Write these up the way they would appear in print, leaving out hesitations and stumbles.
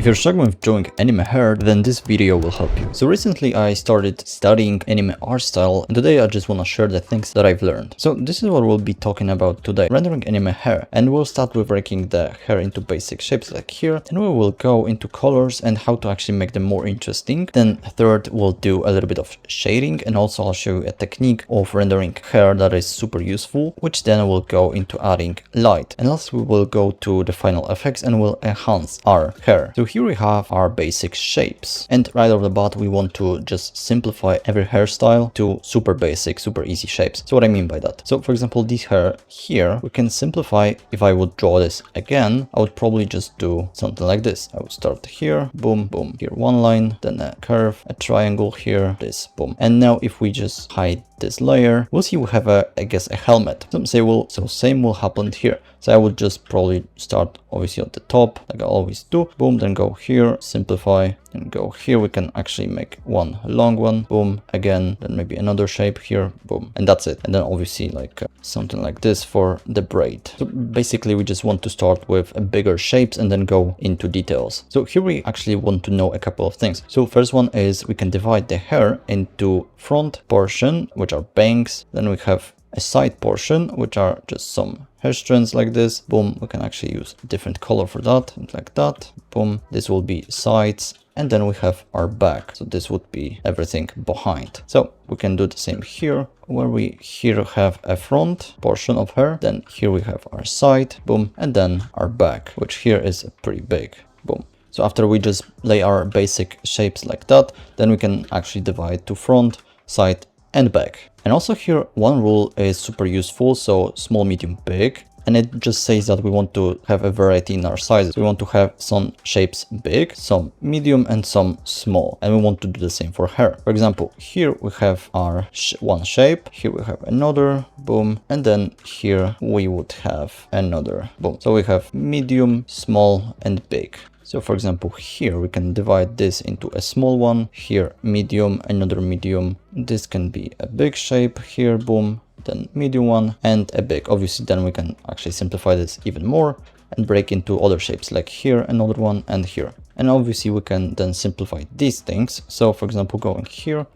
If you're struggling with drawing anime hair, then this video will help you. So recently I started studying anime art style, and today I just want to share the things that I've learned. So this is what we'll be talking about today, rendering anime hair. And we'll start with breaking the hair into basic shapes like here, and we will go into colors and how to actually make them more interesting. Then third, we'll do a little bit of shading, and also I'll show you a technique of rendering hair that is super useful, which then will go into adding light. And last we will go to the final effects and we'll enhance our hair. So here we have our basic shapes, and right off the bat we want to just simplify every hairstyle to super basic, super easy shapes. So what I mean by that, so for example this hair here, we can simplify. If I would draw this again, I would probably just do something like this. I would start here, boom, boom, here one line, then a curve, a triangle here, this, boom. And now if we just hide this layer, we'll see we have I guess a helmet. Some say, well, so same will happen here. So I would just probably start obviously at the top, like I always do, boom, then go here, simplify, and go here. We can actually make one long one, boom, again, then maybe another shape here, boom, and that's it. And then obviously like something like this for the braid. So basically we just want to start with bigger shapes and then go into details. So here we actually want to know a couple of things. So first one is we can divide the hair into front portion, which are bangs, then we have a side portion, which are just some hair strands like this, boom. We can actually use a different color for that, like that, boom. This will be sides, and then we have our back, so this would be everything behind. So we can do the same here, where we here have a front portion of hair, then here we have our side, boom, and then our back, which here is pretty big, boom. So after we just lay our basic shapes like that, then we can actually divide to front, side, and back. And also here one rule is super useful, so small, medium, big, and it just says that we want to have a variety in our sizes. We want to have some shapes big, some medium, and some small, and we want to do the same for hair. For example, here we have our one shape, here we have another, boom, and then here we would have another, boom. So we have medium, small, and big. So for example, here we can divide this into a small one, here medium, another medium. This can be a big shape here, boom, then medium one, and a big. Obviously then we can actually simplify this even more and break into other shapes, like here another one, and here. And obviously we can then simplify these things. So for example, going here,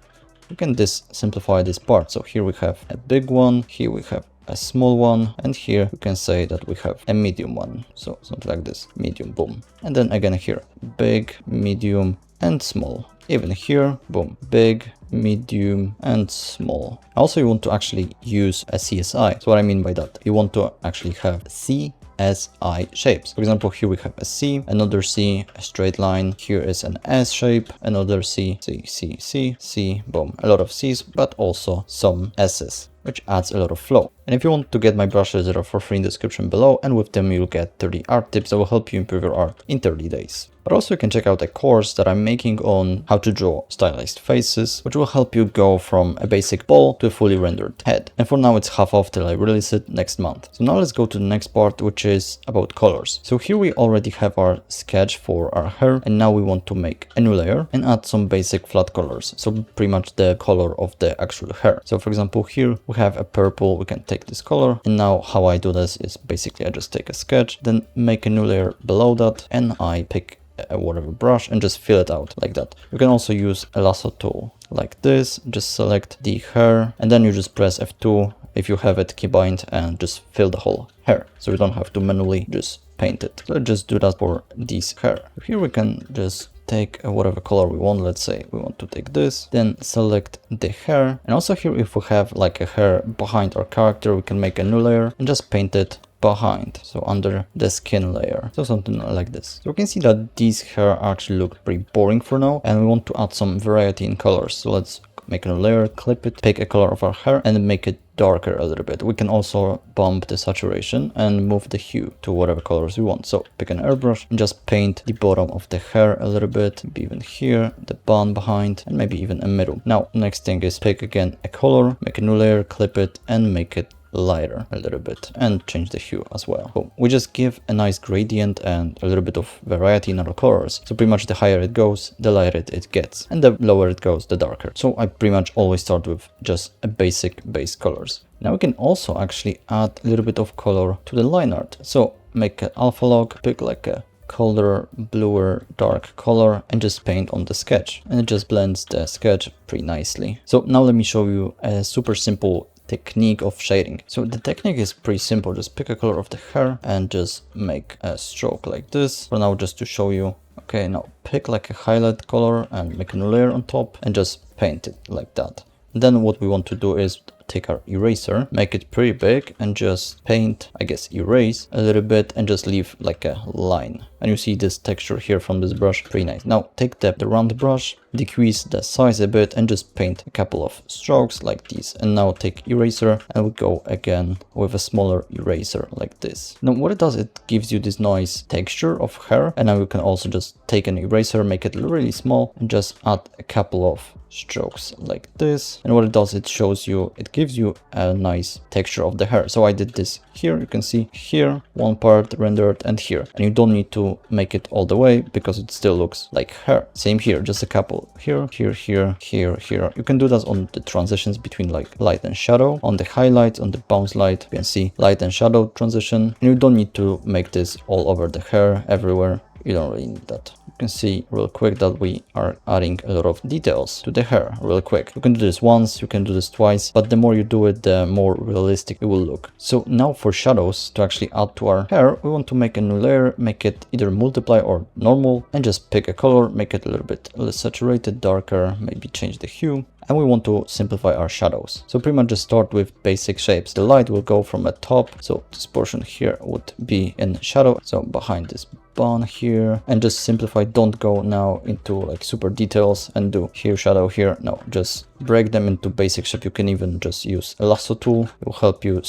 we can simplify this part. So here we have a big one, here we have a small one, and here we can say that we have a medium one, so something like this, medium, boom. And then again here, big, medium, and small. Even here, boom, big, medium, and small. Also you want to actually use a CSI. So what I mean by that, you want to actually have CSI shapes. For example, here we have a C, another C, a straight line. Here is an S shape, another C, C, C, C, C, boom. A lot of C's, but also some S's, which adds a lot of flow. And if you want to get my brushes, that are for free in the description below, and with them you'll get 30 art tips that will help you improve your art in 30 days. But also you can check out a course that I'm making on how to draw stylized faces, which will help you go from a basic ball to a fully rendered head. And for now it's half off till I release it next month. So now let's go to the next part, which is about colors. So here we already have our sketch for our hair, and now we want to make a new layer and add some basic flat colors. So pretty much the color of the actual hair. So for example, here we have a purple, we can take this color, and now how I do this is basically I just take a sketch, then make a new layer below that, and I pick a whatever brush and just fill it out like that. You can also use a lasso tool like this, just select the hair, and then you just press F2 if you have it keybind and just fill the whole hair, so you don't have to manually just paint it. So let's just do that for this hair. Here we can just take whatever color we want. Let's say we want to take this, then select the hair. And also here, if we have like a hair behind our character, we can make a new layer and just paint it behind, so under the skin layer, so something like this. So we can see that these hair actually look pretty boring for now, and we want to add some variety in colors. So let's make a new layer, clip it, pick a color of our hair, and make it darker a little bit. We can also bump the saturation and move the hue to whatever colors we want. So pick an airbrush and just paint the bottom of the hair a little bit, maybe even here, the bun behind, and maybe even a middle. Now next thing is pick again a color, make a new layer, clip it, and make it lighter a little bit, and change the hue as well. Boom. We just give a nice gradient and a little bit of variety in our colors. So pretty much the higher it goes, the lighter it gets, and the lower it goes, the darker. So I pretty much always start with just a basic base colors. Now we can also actually add a little bit of color to the line art. So make an alpha log, pick like a color, bluer, dark color, and just paint on the sketch. And it just blends the sketch pretty nicely. So now let me show you a super simple technique of shading. So the technique is pretty simple. Just pick a color of the hair and just make a stroke like this. For now, just to show you. Okay, now pick like a highlight color and make a new layer on top and just paint it like that. Then what we want to do is take our eraser, make it pretty big and just paint, I guess erase a little bit and just leave like a line. And you see this texture here from this brush, pretty nice. Now take the round brush, decrease the size a bit and just paint a couple of strokes like these. And now take eraser and we go again with a smaller eraser like this. Now what it does, it gives you this nice texture of hair. And now you can also just take an eraser, make it really small and just add a couple of strokes like this. And what it does, it shows you, it gives you a nice texture of the hair. So I did this here, you can see here one part rendered and here, and you don't need to make it all the way because it still looks like hair. Same here, just a couple here, here, here, here, here. You can do that on the transitions between like light and shadow, on the highlights, on the bounce light. You can see light and shadow transition, and you don't need to make this all over the hair everywhere. You don't really need that. You can see real quick that we are adding a lot of details to the hair real quick. You can do this once, you can do this twice, but the more you do it, the more realistic it will look. So now for shadows, to actually add to our hair, we want to make a new layer, make it either multiply or normal, and just pick a color, make it a little bit less saturated, darker, maybe change the hue. And we want to simplify our shadows. So pretty much just start with basic shapes. The light will go from the top. So this portion here would be in shadow. So behind this bun here, and just simplify. Don't go now into like super details and do here shadow here. No, just break them into basic shape. You can even just use a lasso tool. It will help you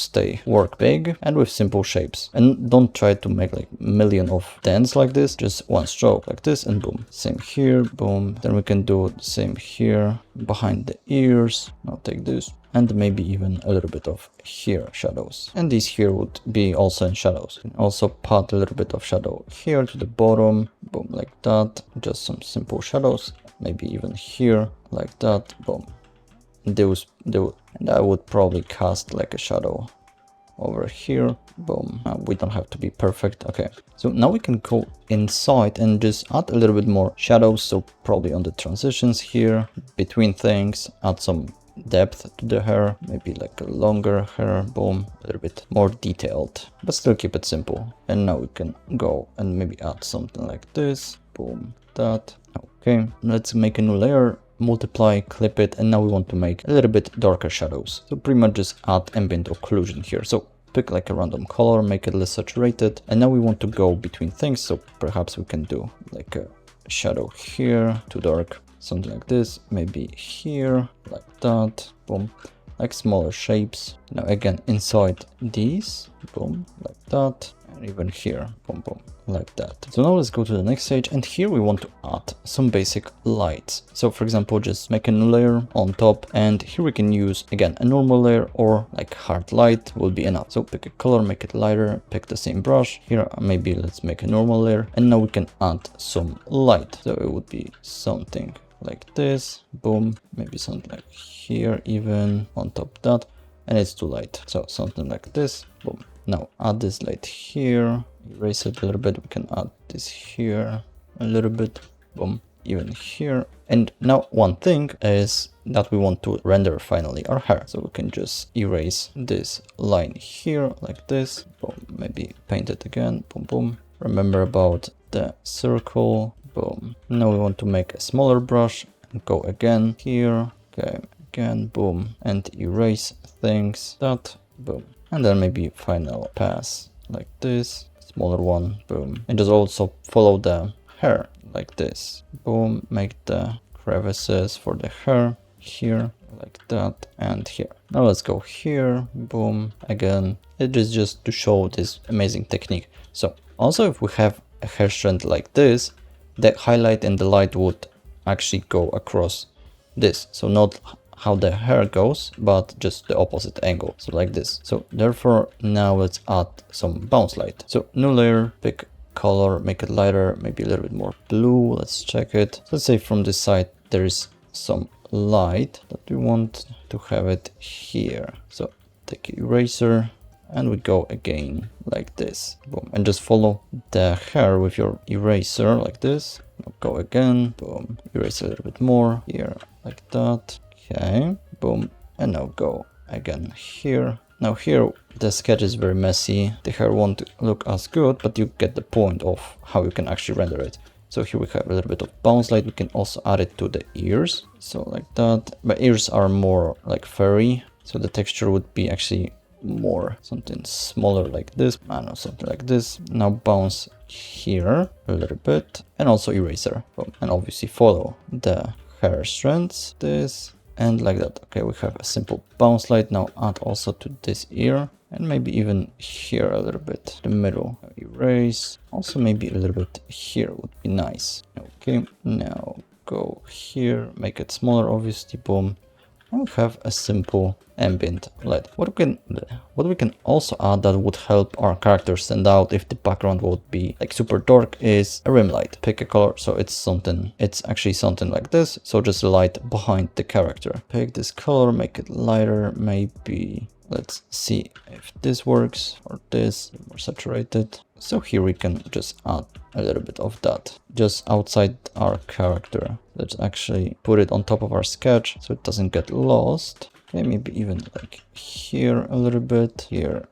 work big and with simple shapes. And don't try to make like a million of dents like this. Just one stroke like this and boom. Same here, boom. Then we can do the same here behind the ears. Now take this and maybe even a little bit of here shadows. And these here would be also in shadows. You can also pat a little bit of shadow here to the bottom, boom, like that. Just some simple shadows, maybe even here like that, boom. And I would probably cast like a shadow over here, boom. We don't have to be perfect. Okay, so now we can go inside and just add a little bit more shadows. So probably on the transitions here between things, add some depth to the hair, maybe like a longer hair, boom, a little bit more detailed, but still keep it simple. And now we can go and maybe add something like this, boom, that. Okay, let's make a new layer, multiply, clip it, and now we want to make a little bit darker shadows. So pretty much just add ambient occlusion here. So pick like a random color, make it less saturated, and now we want to go between things. So perhaps we can do like a shadow here, too dark, something like this, maybe here, like that, boom, like smaller shapes. Now again, inside these, boom, like that, and even here, boom, boom, like that. So now let's go to the next stage, and here we want to add some basic lights. So for example, just make a new layer on top, and here we can use again a normal layer or like hard light will be enough. So pick a color, make it lighter, pick the same brush. Here maybe let's make a normal layer, and now we can add some light. So it would be something like this, boom, maybe something like here even on top of that, and it's too light, so something like this, boom. Now add this light here, erase it a little bit, we can add this here a little bit, boom, even here. And now one thing is that we want to render finally our hair, so we can just erase this line here like this, boom, maybe paint it again, boom, boom. Remember about the circle, boom. Now we want to make a smaller brush and go again here, okay, again, boom, and erase things, that, boom. And then maybe final pass like this, smaller one, boom. And just also follow the hair like this, boom, make the crevices for the hair here like that, and here. Now let's go here, boom, again. It is just to show this amazing technique. So also if we have a hair strand like this, the highlight and the light would actually go across this. So not how the hair goes, but just the opposite angle. So like this. So therefore now let's add some bounce light. So new layer, pick color, make it lighter, maybe a little bit more blue. Let's check it. So let's say from this side there is some light that we want to have it here. So take eraser and we go again like this. Boom. And just follow the hair with your eraser like this. Go again. Boom. Erase a little bit more here like that. Okay. Boom. And now go again here. Now here the sketch is very messy. The hair won't look as good, but you get the point of how you can actually render it. So here we have a little bit of bounce light. We can also add it to the ears. So like that. But ears are more like furry. So the texture would be actually more something smaller like this. I don't know, something like this. Now bounce here a little bit. And also eraser. And obviously follow the hair strands. This and like that. Okay, we have a simple bounce light. Now add also to this ear. And maybe even here a little bit, the middle, erase. Also maybe a little bit here would be nice. Okay, now go here, make it smaller, obviously, boom. And we have a simple ambient light. What we can also add that would help our character stand out if the background would be like super dark is a rim light. Pick a color, so it's actually something like this. So just a light behind the character. Pick this color, make it lighter, maybe. Let's see if this works or this, more saturated. So here we can just add a little bit of that just outside our character. Let's actually put it on top of our sketch so it doesn't get lost. Okay, maybe even like here a little bit, here,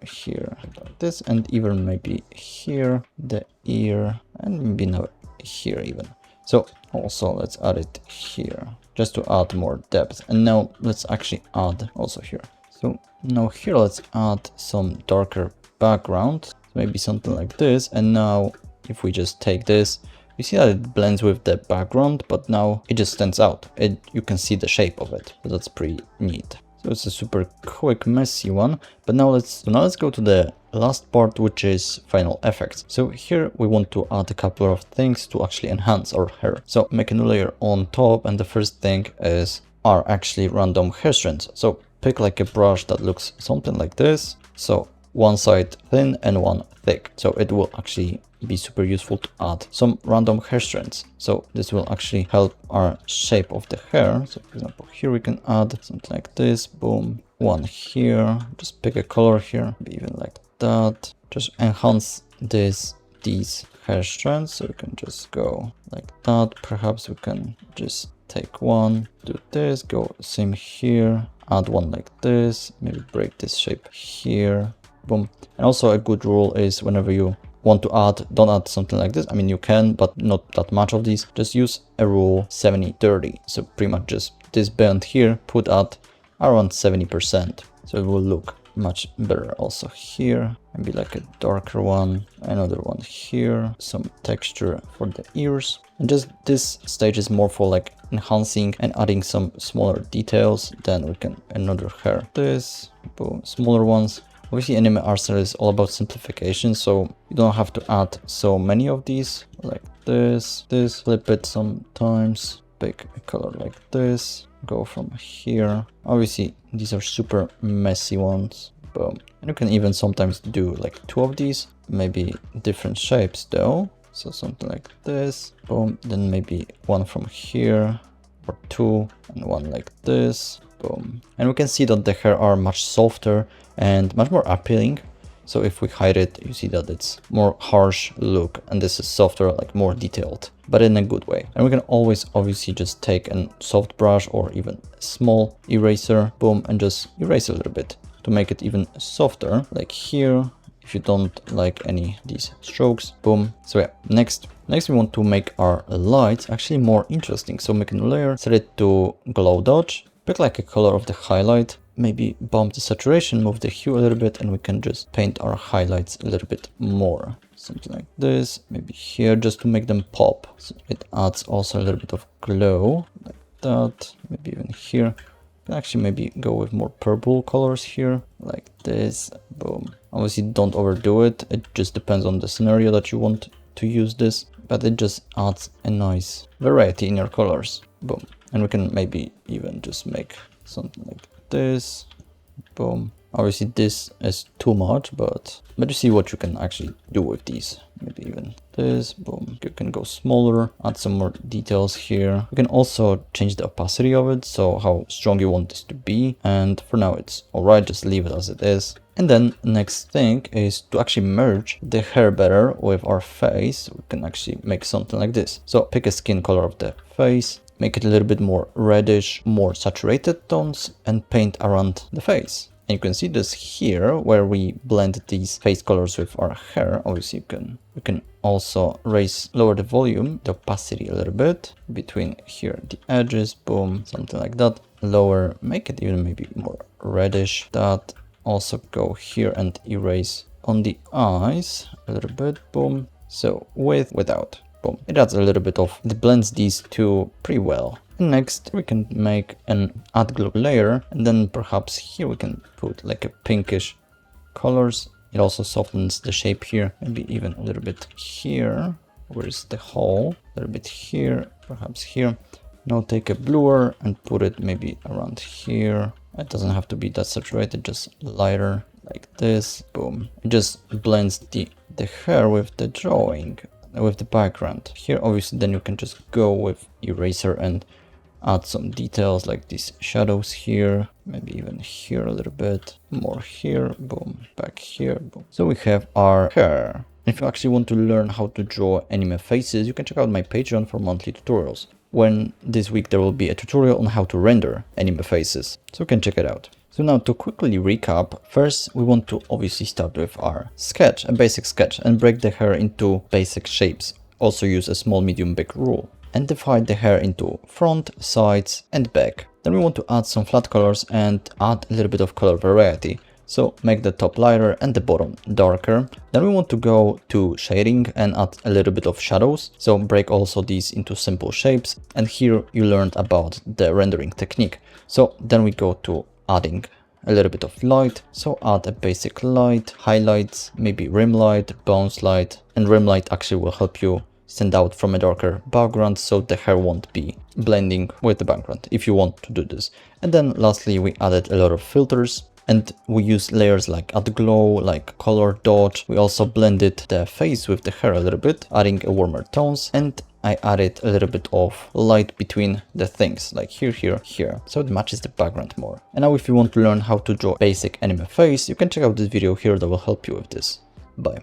like this, and even maybe here, the ear, and maybe now here even. So also let's add it here just to add more depth. And now let's actually add also here. So now here let's add some darker background, maybe something like this. And now if we just take this, you see that it blends with the background, but now it just stands out. You can see the shape of it. So that's pretty neat. So it's a super quick, messy one. But now let's go to the last part, which is final effects. So here we want to add a couple of things to actually enhance our hair. So make a new layer on top, and the first thing are actually random hair strands. So pick like a brush that looks something like this. So one side thin and one thick. So it will actually be super useful to add some random hair strands. So this will actually help our shape of the hair. So for example, here we can add something like this. Boom. One here. Just pick a color here. Maybe even like that. Just enhance these hair strands. So we can just go like that. Perhaps we can just take one, do this, go same here. Add one like this, maybe break this shape here, boom. And also a good rule is whenever you want to add, don't add something like this. I mean, you can, but not that much of these. Just use a rule 70-30. So pretty much just this band here, put at around 70%. So it will look much better. Also here, maybe like a darker one, another one here, some texture for the ears. And just this stage is more for like enhancing and adding some smaller details. Then we can another hair, this, boom, smaller ones. Obviously Anime Art Style is all about simplification, so you don't have to add so many of these like this, flip it sometimes, pick a color like this, go from here. Obviously these are super messy ones, boom. And you can even sometimes do like two of these, maybe different shapes though. So something like this, boom, then maybe one from here, or two, and one like this, boom. And we can see that the hair are much softer and much more appealing. So if we hide it, you see that it's more harsh look, and this is softer, like more detailed, but in a good way. And we can always obviously just take a soft brush or even a small eraser, boom, and just erase a little bit to make it even softer, like here. If you don't like any of these strokes, boom. So yeah, next we want to make our lights actually more interesting. So make a new layer, set it to glow dodge, pick like a color of the highlight, maybe bump the saturation, move the hue a little bit, and we can just paint our highlights a little bit more. Something like this, maybe here, just to make them pop. So it adds also a little bit of glow, like that, maybe even here. Actually maybe go with more purple colors here, like this, boom. Obviously don't overdo it, it just depends on the scenario that you want to use this, but it just adds a nice variety in your colors, boom. And we can maybe even just make something like this, boom. Obviously this is too much, but you see what you can actually do with these. Maybe even this, boom. You can go smaller, add some more details here. You can also change the opacity of it, so how strong you want this to be. And for now it's alright, just leave it as it is. And then next thing is to actually merge the hair better with our face. We can actually make something like this. So pick a skin color of the face, make it a little bit more reddish, more saturated tones, and paint around the face. And you can see this here where we blend these face colors with our hair. Obviously you can also lower the volume, the opacity a little bit between here, the edges, boom, something like that. Lower, make it even maybe more reddish. That also go here and erase on the eyes a little bit, boom. So without, boom. It adds a little bit of, it blends these two pretty well. And next we can make an add glow layer, and then perhaps here we can put like a pinkish colors. It also softens the shape here, maybe even a little bit here. Where's the hole? A little bit here, perhaps here. Now take a bluer and put it maybe around here. It doesn't have to be that saturated, just lighter like this, boom. It just blends the hair with the drawing, with the background. Here obviously then you can just go with eraser and add some details like these shadows here, maybe even here a little bit, more here, boom, back here, boom. So we have our hair. If you actually want to learn how to draw anime faces, you can check out my Patreon for monthly tutorials. When this week there will be a tutorial on how to render anime faces, so you can check it out. So now to quickly recap, first we want to obviously start with our sketch, a basic sketch, and break the hair into basic shapes. Also use a small, medium, big rule. And divide the hair into front, sides and back. Then we want to add some flat colors and add a little bit of color variety. So make the top lighter and the bottom darker. Then we want to go to shading and add a little bit of shadows. So break also these into simple shapes. And here you learned about the rendering technique. So then we go to adding a little bit of light. So add a basic light, highlights, maybe rim light, bounce light. And rim light actually will help you stand out from a darker background, so the hair won't be blending with the background if you want to do this. And then lastly we added a lot of filters, and we use layers like add glow, like color dodge. We also blended the face with the hair a little bit, adding a warmer tones, and I added a little bit of light between the things, like here, here, so it matches the background more. And now if you want to learn how to draw basic anime face, you can check out this video here that will help you with this. Bye.